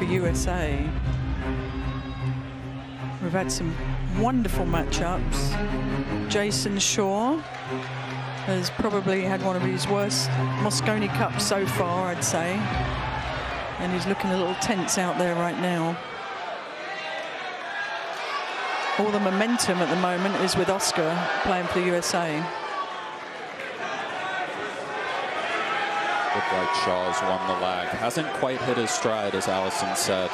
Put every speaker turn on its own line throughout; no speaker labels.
for USA. We've had some wonderful matchups. Jayson Shaw has probably had one of his worst Mosconi Cups so far, I'd say. And he's looking a little tense out there right now. All the momentum at the moment is with Oscar playing for the USA.
Looked like Shaw's won the lag. Hasn't quite hit his stride, as Allison said.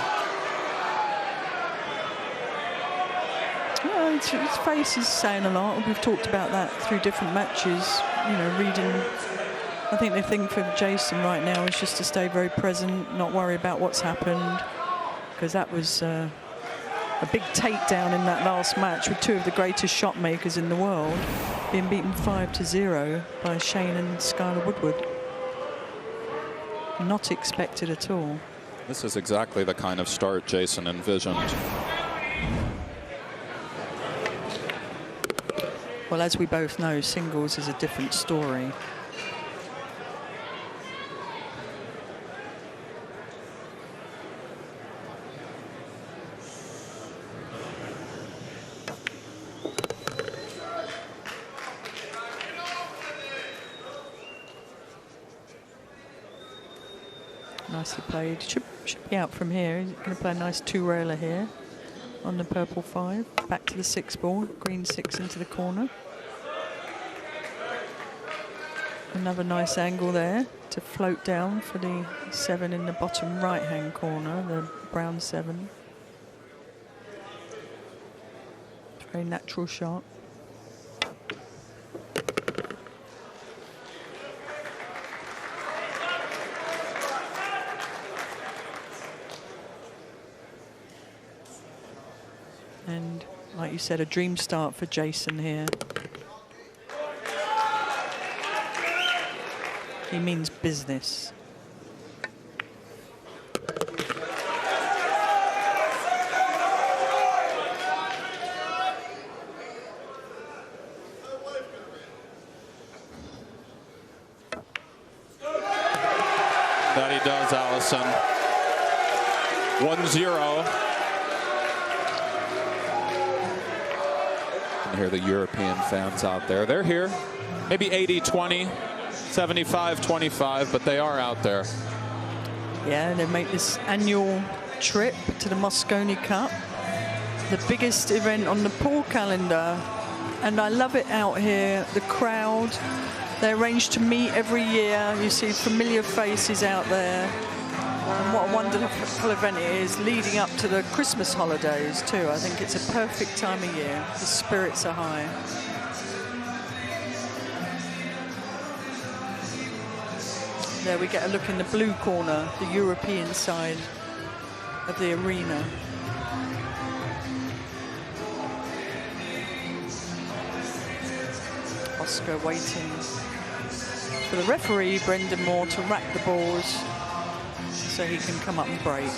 Yeah, his face is saying a lot. We've talked about that through different matches. You know, reading. I think the thing for Jayson right now is just to stay very present, not worry about what's happened, because that was a big takedown in that last match with two of the greatest shot makers in the world being beaten 5-0 by Shane and Skylar Woodward. Not expected at all.
This is exactly the kind of start Jayson envisioned.
Well, as we both know, singles is a different story. Nicely played. Should be out from here. He's going to play a nice two-railer here on the purple 5. Back to the 6 ball. Green 6 into the corner. Another nice angle there to float down for the 7 in the bottom right-hand corner, the brown 7. Very natural shot. And like you said, a dream start for Jayson here. He means business.
That he does, Allison. 1-0. Hear the European fans out there. They're here. Maybe 80-20, 75-25, but they are out there.
Yeah, they make this annual trip to the Mosconi Cup, the biggest event on the pool calendar. And I love it out here. The crowd, they arrange to meet every year. You see familiar faces out there. And what a wonderful event it is, leading up to the Christmas holidays too. I think it's a perfect time of year. The spirits are high. There we get a look in the blue corner, the European side of the arena. Oscar waiting for the referee, Brendan Moore, to rack the balls so he can come up and break.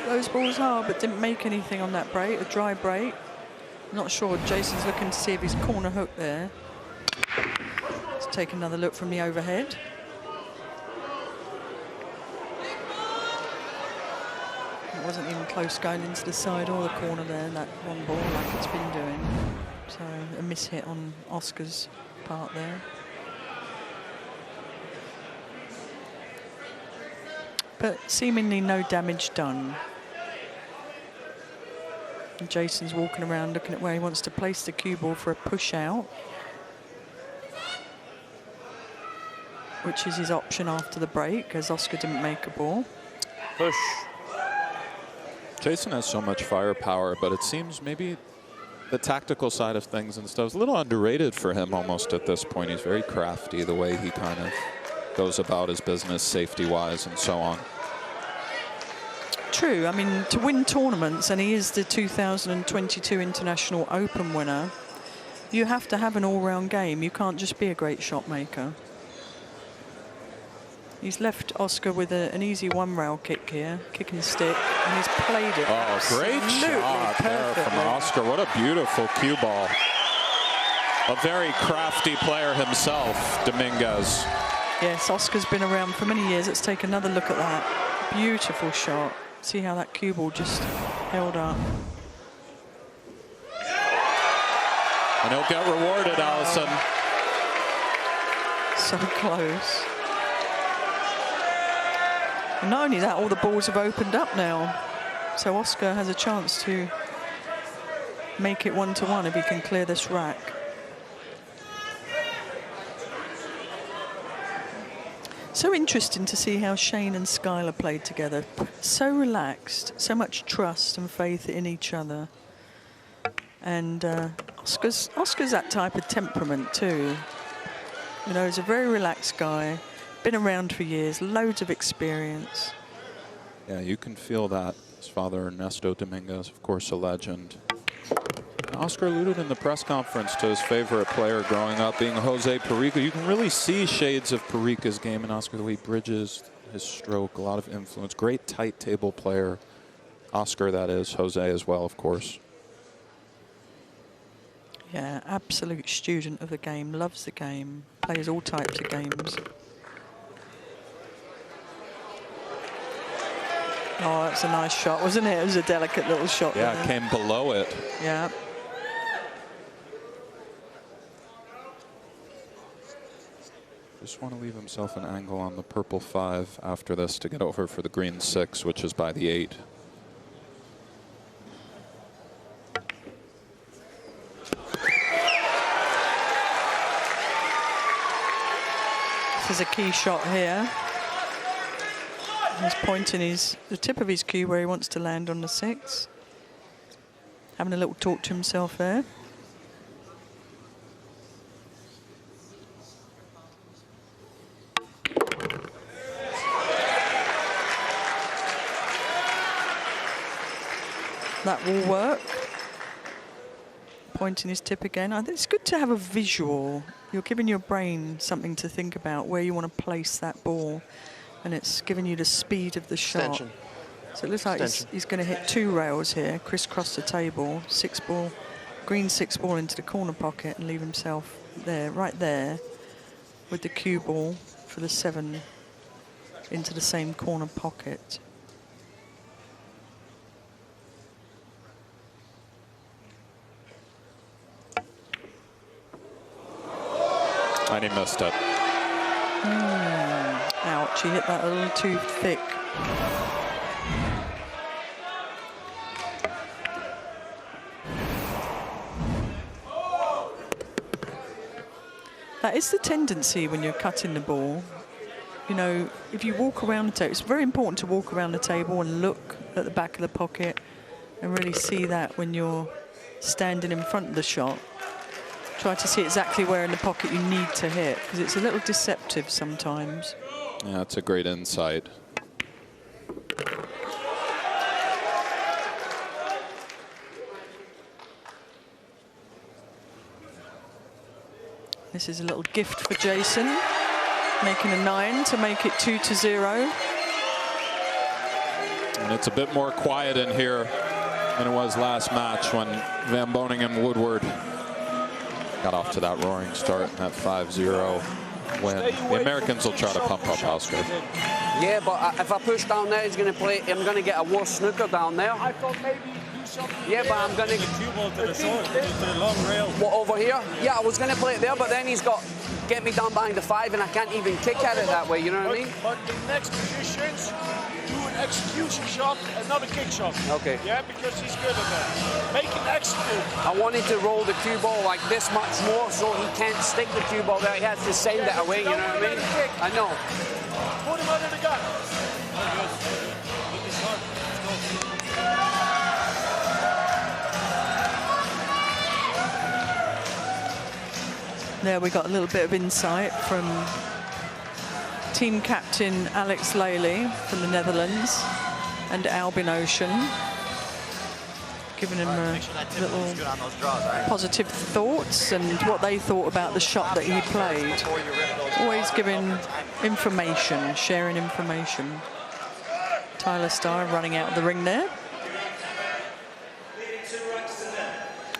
Those balls hard, but didn't make anything on that break, a dry break. Not sure. Jayson's looking to see if he's corner hook there. Let's take another look from the overhead. It wasn't even close going into the side or the corner there, that one ball, like it's been doing. So a miss hit on Oscar's part there. But seemingly no damage done. And Jayson's walking around looking at where he wants to place the cue ball for a push out, which is his option after the break, as Oscar didn't make a ball.
Push. Jayson has so much firepower, but it seems maybe the tactical side of things and stuff is a little underrated for him almost at this point. He's very crafty, the way he kind of goes about his business safety-wise and so on.
True. I mean, to win tournaments, and he is the 2022 International Open winner, you have to have an all-round game. You can't just be a great shot maker. He's left Oscar with an easy one-rail kick here, kick and stick, and he's played it.
Oh, great shot there from Oscar. What a beautiful cue ball. A very crafty player himself, Dominguez.
Yes, Oscar's been around for many years. Let's take another look at that. Beautiful shot. See how that cue ball just held up.
And he'll get rewarded, Allison.
So close. And not only that, all the balls have opened up now. So Oscar has a chance to make it 1-1 if he can clear this rack. So interesting to see how Shane and Skylar played together. So relaxed, so much trust and faith in each other. And Oscar's that type of temperament too. You know, he's a very relaxed guy, been around for years, loads of experience.
Yeah, you can feel that. His father, Ernesto Dominguez, of course, a legend. Oscar alluded in the press conference to his favorite player growing up being Jose Perica. You can really see shades of Perica's game in Oscar, the way he bridges his stroke, a lot of influence. Great tight table player. Oscar, that is. Jose as well, of course.
Yeah, absolute student of the game, loves the game, plays all types of games. Oh, that's a nice shot, wasn't it? It was a delicate little shot.
Yeah, it came below it.
Yeah.
Just want to leave himself an angle on the purple 5 after this to get over for the green 6, which is by the 8.
This is a key shot here. He's pointing the tip of his cue where he wants to land on the 6. Having a little talk to himself there. That will work. Pointing his tip again. I think it's good to have a visual. You're giving your brain something to think about where you want to place that ball, and it's giving you the speed of the shot.
Extension.
So it looks like he's going to hit 2 rails here, crisscross the table, 6 ball, green 6 ball into the corner pocket, and leave himself there, right there, with the cue ball for the 7 into the same corner pocket.
And he missed it.
Ouch, he hit that a little too thick. That is the tendency when you're cutting the ball. You know, if you walk around the table, it's very important to walk around the table and look at the back of the pocket and really see that when you're standing in front of the shot. Try to see exactly where in the pocket you need to hit, because it's a little deceptive sometimes.
Yeah, that's a great insight.
This is a little gift for Jayson, making a 9 to make it 2-0.
And it's a bit more quiet in here than it was last match when Van Boning and Woodward got off to that roaring start and that 5-0 win. The Americans will try to pump up Oscar.
Yeah, but if I push down there, he's going to play. I'm going to get a worse snooker down there.
I thought maybe do something.
Yeah, but I'm going to
cue ball to the short, to the long rail.
What, over here? Yeah, I was going to play it there, but then he's got get me down behind the 5, and I can't even kick at it that way. You know what I mean?
But in next positions, do an execution shot, another kick shot.
Okay.
Yeah, because he's good at that. Make it execute.
I wanted to roll the cue ball like this much more, so he can't stick the cue ball there. He has to send it away. You know what I mean? I know.
Put him under the gun. Let's go.
There we got a little bit of insight from team captain Alex Lely from the Netherlands and Albin Ocean, giving him a little positive thoughts and what they thought about the shot that he played. Always giving information, sharing information. Tyler Starr running out of the ring there.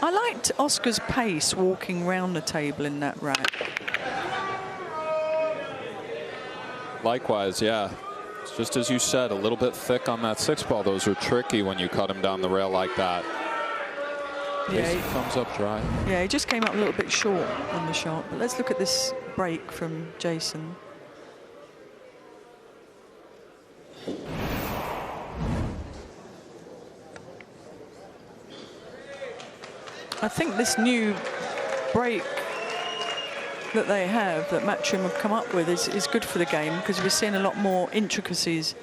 I liked Oscar's pace walking round the table in that rack.
Likewise, yeah. It's just as you said, a little bit thick on that 6-ball. Those are tricky when you cut him down the rail like that.
Yeah,
thumbs up dry.
Yeah, he just came up a little bit short on the shot. But let's look at this break from Jayson. I think this new break that they have, that Matchroom have come up with, is good for the game, because we're seeing a lot more intricacies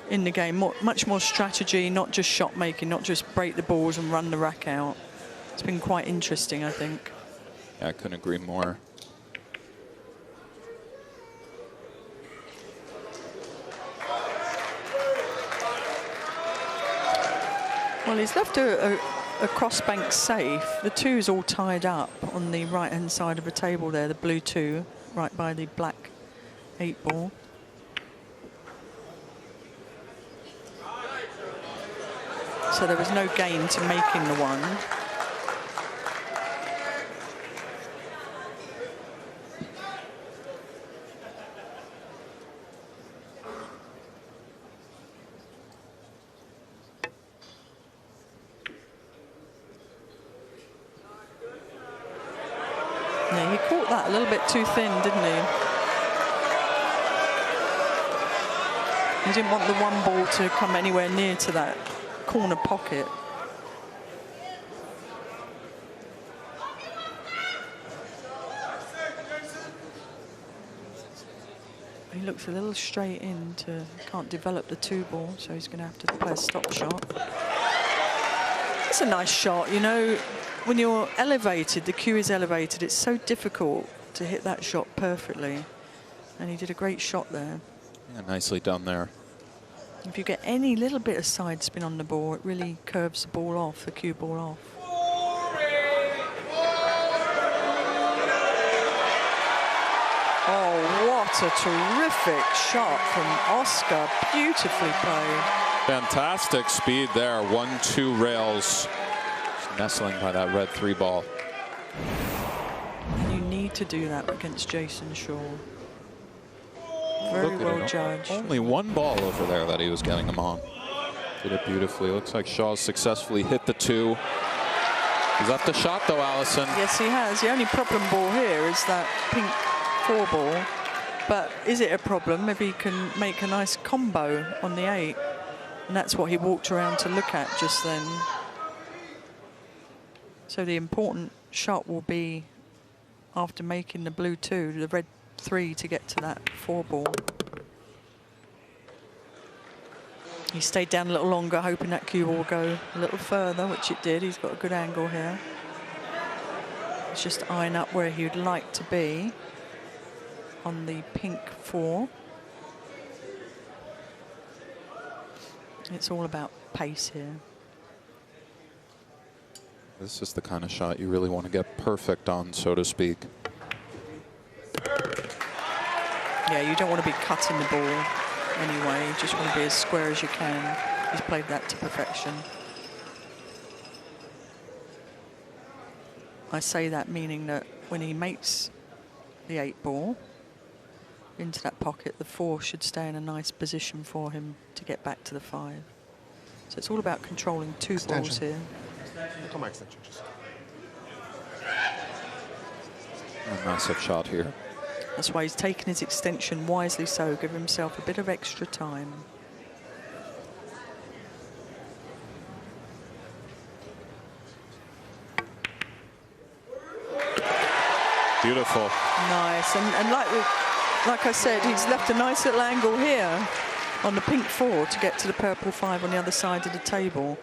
in the game, much more strategy, not just shot making, not just break the balls and run the rack out. It's been quite interesting, I think.
Yeah, I couldn't agree more.
Well, he's left a crossbank safe. The 2's all tied up on the right-hand side of the table there, the blue 2, right by the black 8-ball. So there was no gain to making the 1. Yeah, he caught that a little bit too thin, didn't he? He didn't want the 1 ball to come anywhere near to that corner pocket. He looks a little straight in to, can't develop the 2 ball, so he's going to have to play a stop shot. It's a nice shot, you know. When you're elevated, the cue is elevated, it's so difficult to hit that shot perfectly. And he did a great shot there.
Yeah, nicely done there.
If you get any little bit of side spin on the ball, it really curves the ball off, the cue ball off. Oh, what a terrific shot from Oscar. Beautifully played.
Fantastic speed there. 1-2 rails. Nestling by that red 3 ball.
You need to do that against Jayson Shaw. Very well judged.
Only 1 ball over there that he was getting him on. Did it beautifully. Looks like Shaw's successfully hit the 2. Is that the shot though, Allison?
Yes, he has. The only problem ball here is that pink 4 ball. But is it a problem? Maybe he can make a nice combo on the 8. And that's what he walked around to look at just then. So the important shot will be after making the blue 2, the red 3 to get to that 4 ball. He stayed down a little longer, hoping that cue will go a little further, which it did. He's got a good angle here. It's just eyeing up where he would like to be on the pink 4. It's all about pace here.
This is the kind of shot you really want to get perfect on, so to speak.
Yeah, you don't want to be cutting the ball anyway. You just want to be as square as you can. He's played that to perfection. I say that meaning that when he makes the 8 ball into that pocket, the 4 should stay in a nice position for him to get back to the 5. So it's all about controlling 2 balls here.
A massive shot here.
That's why he's taken his extension wisely so, give himself a bit of extra time.
Beautiful.
Nice, and like I said, he's left a nice little angle here on the pink 4 to get to the purple 5 on the other side of the table.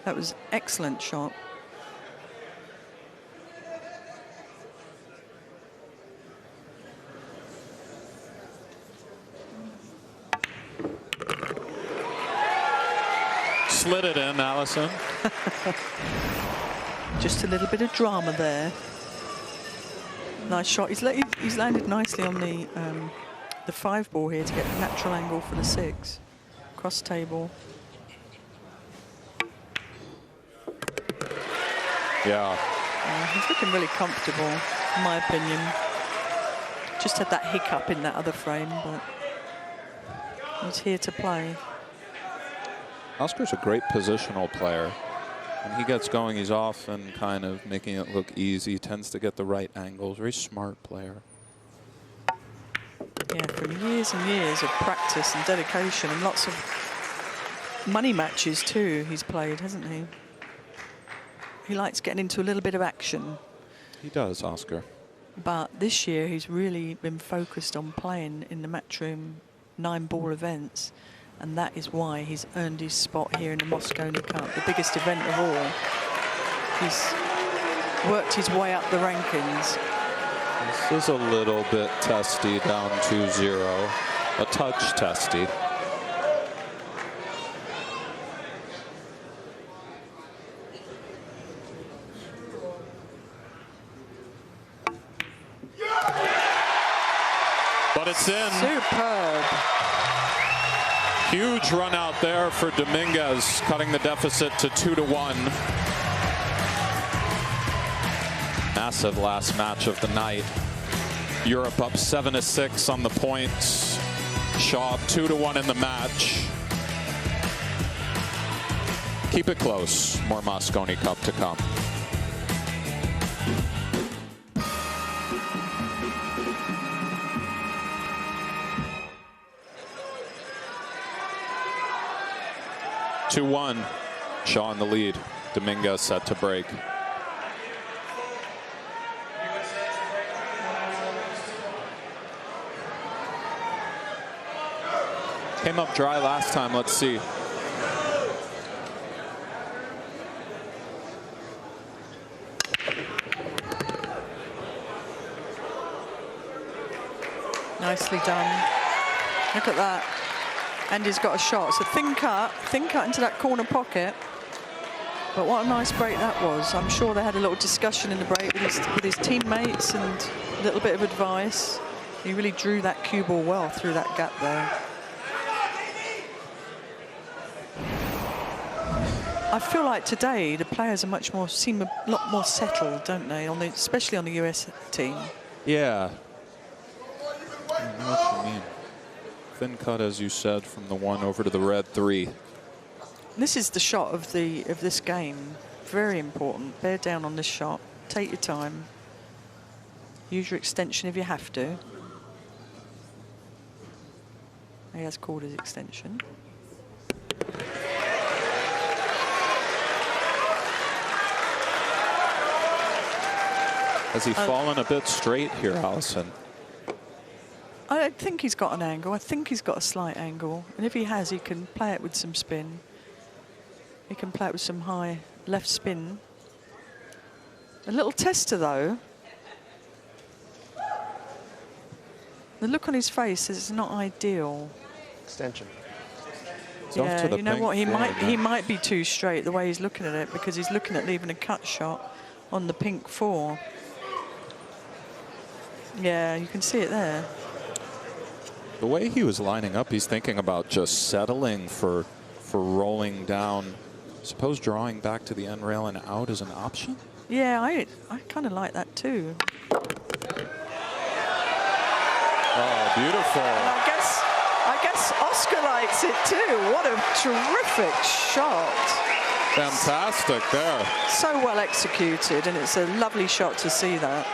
That was excellent shot.
slid it in, Allison.
Just a little bit of drama there. Nice shot. He's landed nicely on the 5 ball here to get a natural angle for the 6. Cross table.
Yeah.
He's looking really comfortable, in my opinion. Just had that hiccup in that other frame, but he's here to play.
Oscar's a great positional player. When he gets going, he's often kind of making it look easy. He tends to get the right angles. Very smart player.
Yeah, from years and years of practice and dedication and lots of money matches too he's played, hasn't he? He likes getting into a little bit of action.
He does, Oscar.
But this year he's really been focused on playing in the Matchroom 9-ball events, and that is why he's earned his spot here in the Mosconi Cup, the biggest event of all. He's worked his way up the rankings.
This is a little bit testy, down 2-0. A touch testy. But it's in.
Superb.
Huge run out there for Dominguez, cutting the deficit to 2-1. Massive last match of the night. Europe up 7-6 on the points. Shaw 2-1 in the match. Keep it close. More Mosconi Cup to come. Two-1. Shaw in the lead. Dominguez set to break. Came up dry last time. Let's see.
Nicely done. Look at that. And he's got a shot. So thin cut into that corner pocket. But what a nice break that was. I'm sure they had a little discussion in the break with his teammates and a little bit of advice. He really drew that cue ball well through that gap there. I feel like today the players are seem a lot more settled, don't they? Especially on the US team.
Yeah. I know what you mean. Thin cut, as you said, from the 1 over to the red 3.
This is the shot of this game. Very important. Bear down on this shot. Take your time. Use your extension if you have to. He has called his extension.
Has he fallen a bit straight here, Allison?
I don't think he's got an angle. I think he's got a slight angle. And if he has, he can play it with some spin. He can play it with some high left spin. A little tester, though. The look on his face is not ideal.
Extension.
Yeah, you know what? He might be too straight the way he's looking at it, because he's looking at leaving a cut shot on the pink 4. Yeah, you can see it there.
The way he was lining up, he's thinking about just settling for rolling down. Suppose drawing back to the end rail and out is an option?
Yeah, I kind of like that too.
Oh, beautiful.
And I guess Oscar likes it too. What a terrific shot.
Fantastic there.
So well executed, and it's a lovely shot to see that.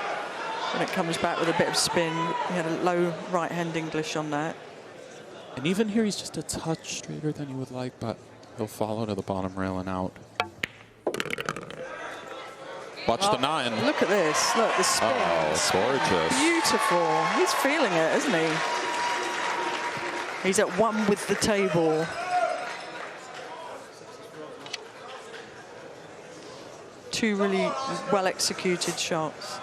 When it comes back with a bit of spin, he had a low right-hand English on that.
And even here, he's just a touch straighter than you would like, but he'll follow to the bottom rail and out. Watch the 9.
Look at this. Look, the spin.
Oh, gorgeous.
Beautiful. He's feeling it, isn't he? He's at one with the table. Two really well-executed shots.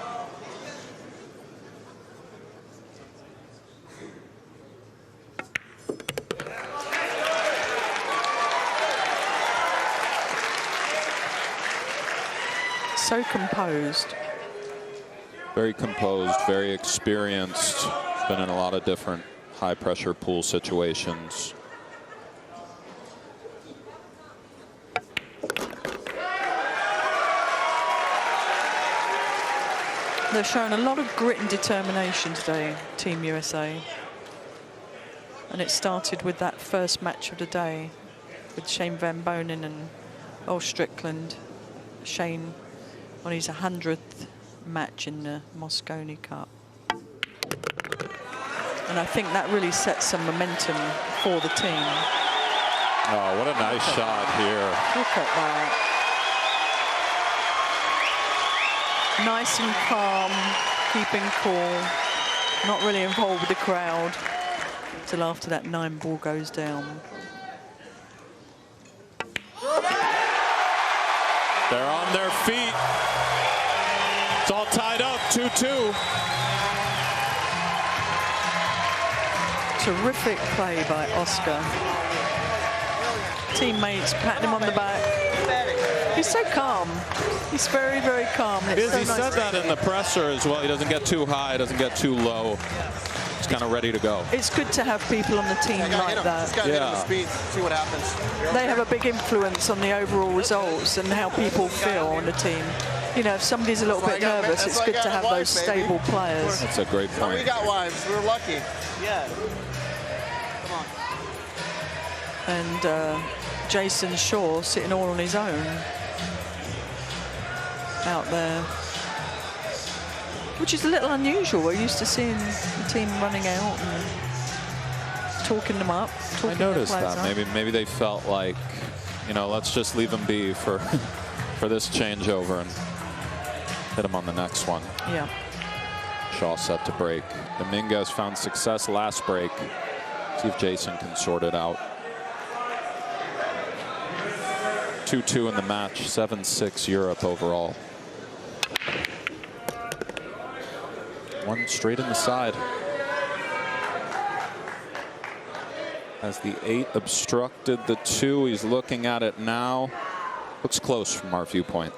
so composed.
Very composed, very experienced. Been in a lot of different high-pressure pool situations.
They're showing a lot of grit and determination today, Team USA. And it started with that first match of the day with Shane Van Bonen and Will Strickland. Shane on his 100th match in the Mosconi Cup. And I think that really sets some momentum for the team.
Oh, what a nice shot here.
Look at that. Nice and calm, keeping cool, not really involved with the crowd till after that 9-ball goes down.
They're on their feet. It's all tied up, 2-2.
Terrific play by Oscar. Teammates patting him on the back. He's so calm. He's very, very calm.
He said that in the presser as well. He doesn't get too high, doesn't get too low. He's kind of ready to go.
It's good to have people on the team like that.
Yeah. Speed, see what happens.
They have a big influence on the overall results and how people feel on the team. You know, if somebody's a little bit nervous, it's good to have those stable players.
That's a great point.
We got wives. We're lucky. Yeah. Come on.
And Jayson Shaw sitting all on his own out there, which is a little unusual. We're used to seeing the team running out and talking them up.
I noticed that. Maybe they felt like, you know, let's just leave them be for for this changeover and hit them on the next one.
Yeah.
Shaw set to break. Dominguez found success last break. See if Jayson can sort it out. 2-2 in the match, 7-6 Europe overall. One straight in the side. As the 8 obstructed the 2, he's looking at it now. Looks close from our viewpoint.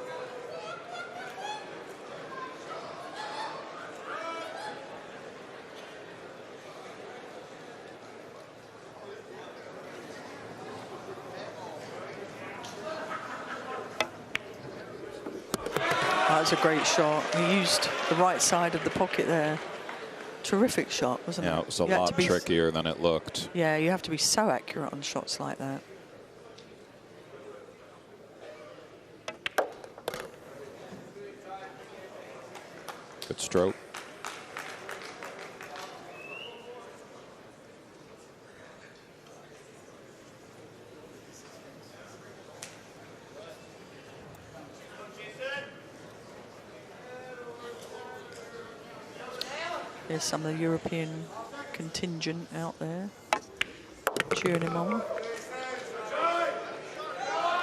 That was a great shot. He used the right side of the pocket there. Terrific shot, wasn't it?
Yeah, it was a lot trickier than it looked.
Yeah, you have to be so accurate on shots like that.
Good stroke.
There's some of the European contingent out there cheering him on.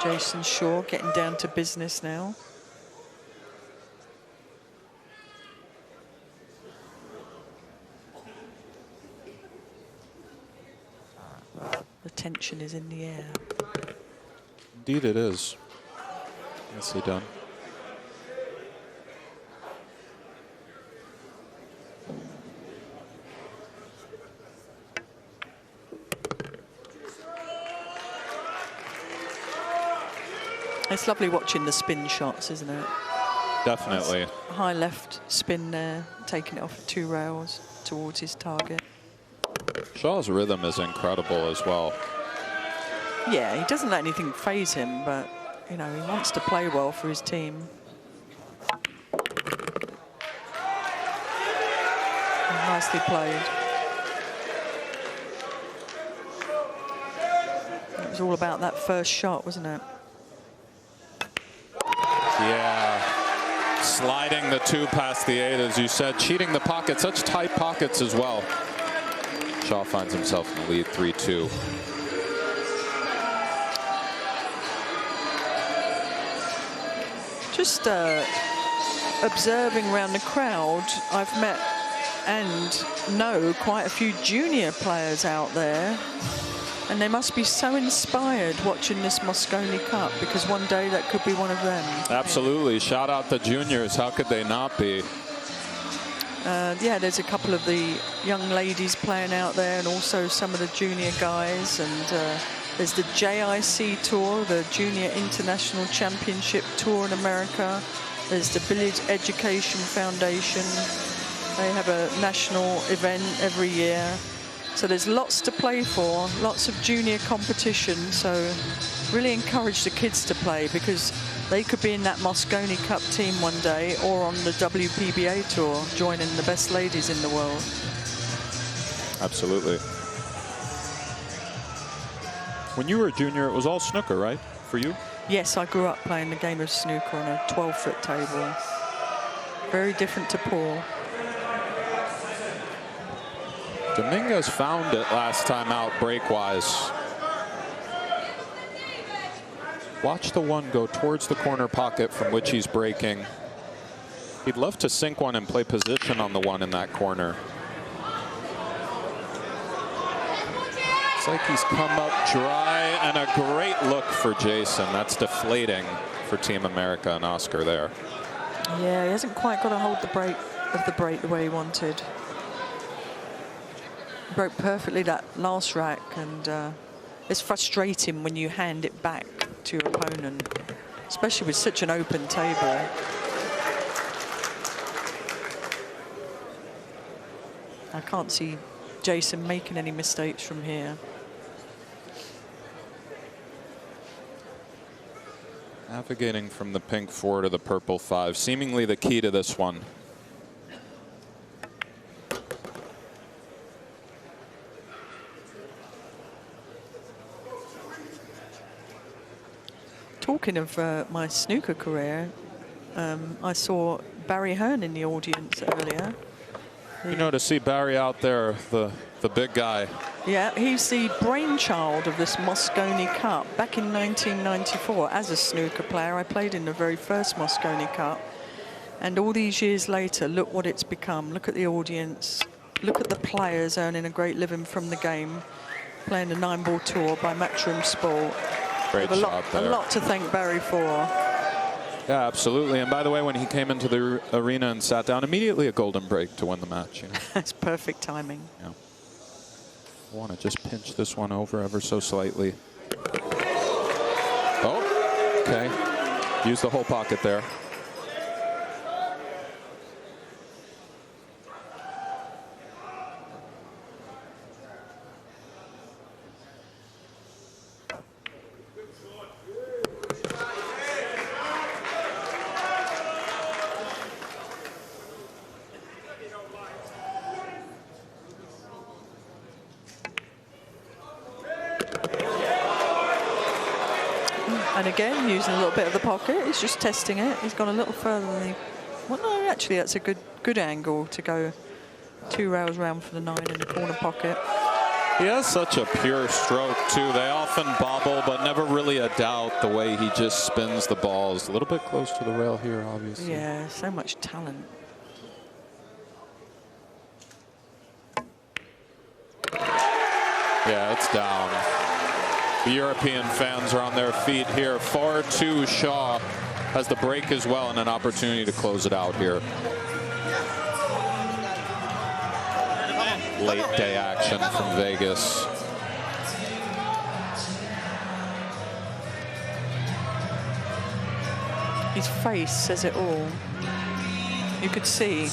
Jayson Shaw getting down to business now. The tension is in the air.
Indeed it is. Nicely done.
It's lovely watching the spin shots, isn't it?
Definitely.
High left spin there, taking it off 2 rails towards his target.
Shaw's rhythm is incredible as well.
Yeah, he doesn't let anything faze him, but, you know, he wants to play well for his team. Nicely played. It was all about that first shot, wasn't it?
Yeah, sliding the 2 past the 8, as you said, cheating the pocket, such tight pockets as well. Shaw finds himself in the lead, 3-2.
Just observing around the crowd, I've met and know quite a few junior players out there And they must be so inspired watching this Mosconi Cup, because one day that could be one of them.
Absolutely. Shout out the juniors. How could they not be?
Yeah, there's a couple of the young ladies playing out there, and also some of the junior guys. And there's the JIC Tour, the Junior International Championship Tour in America. There's the Village Education Foundation. They have a national event every year. So there's lots to play for, lots of junior competition. So really encourage the kids to play, because they could be in that Mosconi Cup team one day, or on the WPBA Tour, joining the best ladies in the world.
Absolutely. When you were a junior, it was all snooker, right, for you?
Yes, I grew up playing the game of snooker on a 12-foot table. Very different to Paul.
Dominguez found it last time out break-wise. Watch the one go towards the corner pocket from which he's breaking. He'd love to sink one and play position on the one in that corner. It's like he's come up dry, and a great look for Jayson. That's deflating for Team America and Oscar there.
Yeah, he hasn't quite got a hold of the break the way he wanted. Broke perfectly that last rack, and it's frustrating when you hand it back to your opponent, especially with such an open table. I can't see Jayson making any mistakes from here.
Navigating from the pink 4 to the purple 5, seemingly the key to this one.
Talking of my snooker career, I saw Barry Hearn in the audience earlier.
You know, to see Barry out there, the big guy.
Yeah, he's the brainchild of this Mosconi Cup. Back in 1994, as a snooker player, I played in the very first Mosconi Cup. And all these years later, look what it's become. Look at the audience. Look at the players earning a great living from the game, playing the 9-ball tour by Matchroom Sport.
Great shot there.
A lot to thank Barry for.
Yeah, absolutely. And by the way, when he came into the arena and sat down, immediately a golden break to win the match. You know?
That's perfect timing.
Yeah. I want to just pinch this one over ever so slightly. Oh, okay. Use the whole pocket there.
And again, using a little bit of the pocket, he's just testing it. He's gone a little further than he... Well, no, actually, that's a good angle to go 2 rails round for the 9 in the corner pocket.
He has such a pure stroke, too. They often bobble, but never really a doubt the way he just spins the balls. A little bit close to the rail here, obviously.
Yeah, so much talent.
Yeah, it's down. The European fans are on their feet here. 4-2 Shaw has the break as well, and an opportunity to close it out here. Late day action from Vegas.
His face says it all. You could see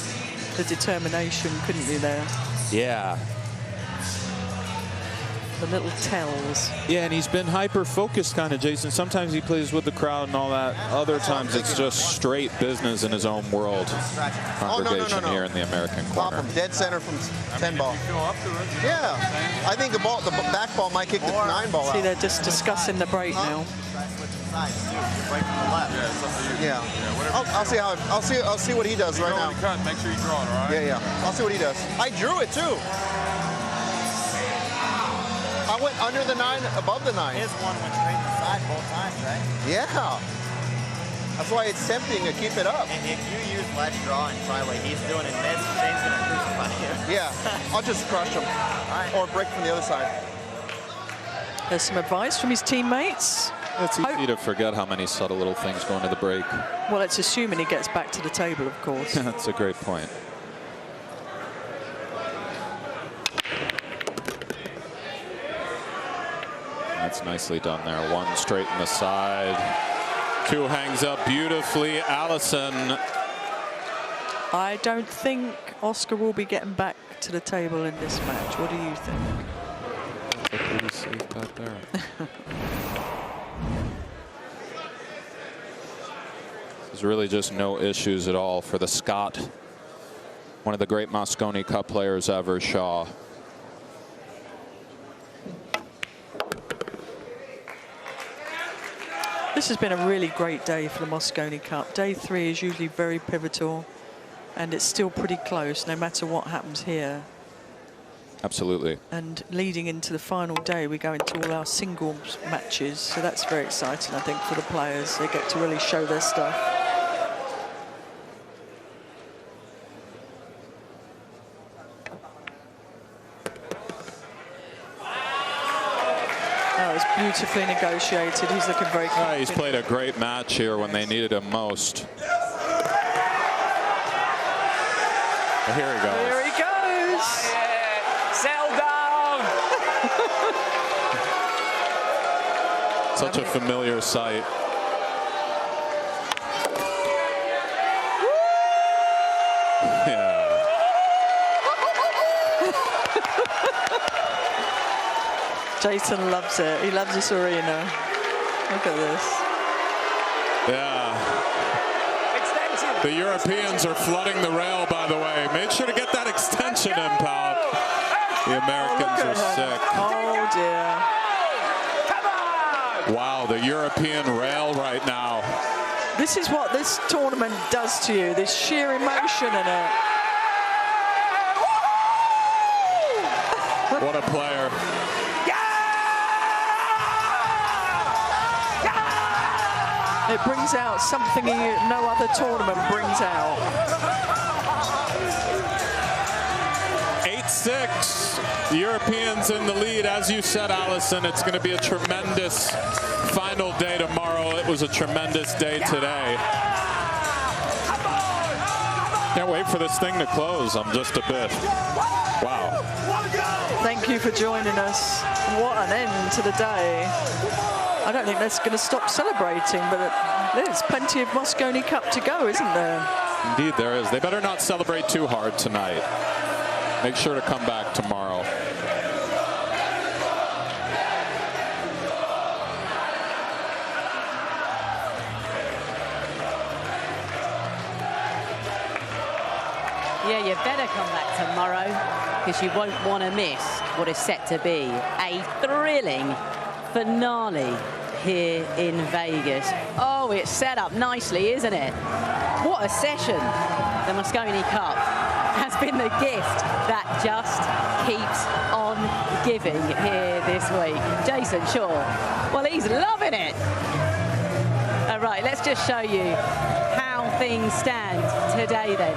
the determination, couldn't you, there?
Yeah.
The little tells.
Yeah, and he's been hyper-focused kind of, Jayson. Sometimes he plays with the crowd and all that. Other times it's just straight business in his own world. Congregation here in the American corner.
From dead center from 10 ball. Yeah. I think the back ball might kick the 9 ball out.
See, they're just discussing the break now.
Yeah. I'll see what he does right now.
Make sure you draw it, all right?
Yeah. I'll see what he does. I drew it too. I went under the 9, above the 9.
His one went straight to the side both times, right?
Yeah. That's why it's tempting to keep it up.
If you use ledge draw and try what he's doing and miss, Shane's going to crucify you.
Yeah. I'll just crush him.
Right.
Or break from the other side.
There's some advice from his teammates.
It's easy to forget how many subtle little things go into the break.
Well, it's assuming he gets back to the table, of course.
That's a great point. That's nicely done there. One straight in the side. Two hangs up beautifully. Allison.
I don't think Oscar will be getting back to the table in this match. What do you think?
Pretty safe back there. There's really just no issues at all for the Scot. One of the great Mosconi Cup players ever, Shaw.
This has been a really great day for the Mosconi Cup. Day 3 is usually very pivotal, and it's still pretty close no matter what happens here.
Absolutely.
And leading into the final day, we go into all our singles matches, so that's very exciting, I think, for the players. They get to really show their stuff. That was beautifully negotiated. He's looking very confident.
He's played a great match here when they needed him most. Here he goes.
Here he goes.
Settle down.
Such a familiar sight. Yeah.
Jayson loves it. He loves this arena. Look at this.
Yeah. The Europeans are flooding the rail, by the way. Made sure to get that extension in, pal. The Americans are sick.
Oh, dear.
Wow, the European rail right now.
This is what this tournament does to you, this sheer emotion in it.
What a player.
It brings out something no other tournament brings out.
8-6. The Europeans in the lead. As you said, Allison, it's going to be a tremendous final day tomorrow. It was a tremendous day today. Can't wait for this thing to close. I'm just a bit. Wow.
Thank you for joining us. What an end to the day. I don't think that's going to stop celebrating, but there's plenty of Mosconi Cup to go, isn't there?
Indeed there is. They better not celebrate too hard tonight. Make sure to come back tomorrow.
Yeah, you better come back tomorrow, because you won't want to miss what is set to be a thrilling finale here in Vegas. Oh, it's set up nicely, isn't it? What a session. The Mosconi Cup has been the gift that just keeps on giving here this week. Jayson, sure. Well, he's loving it. All right, let's just show you how things stand today then.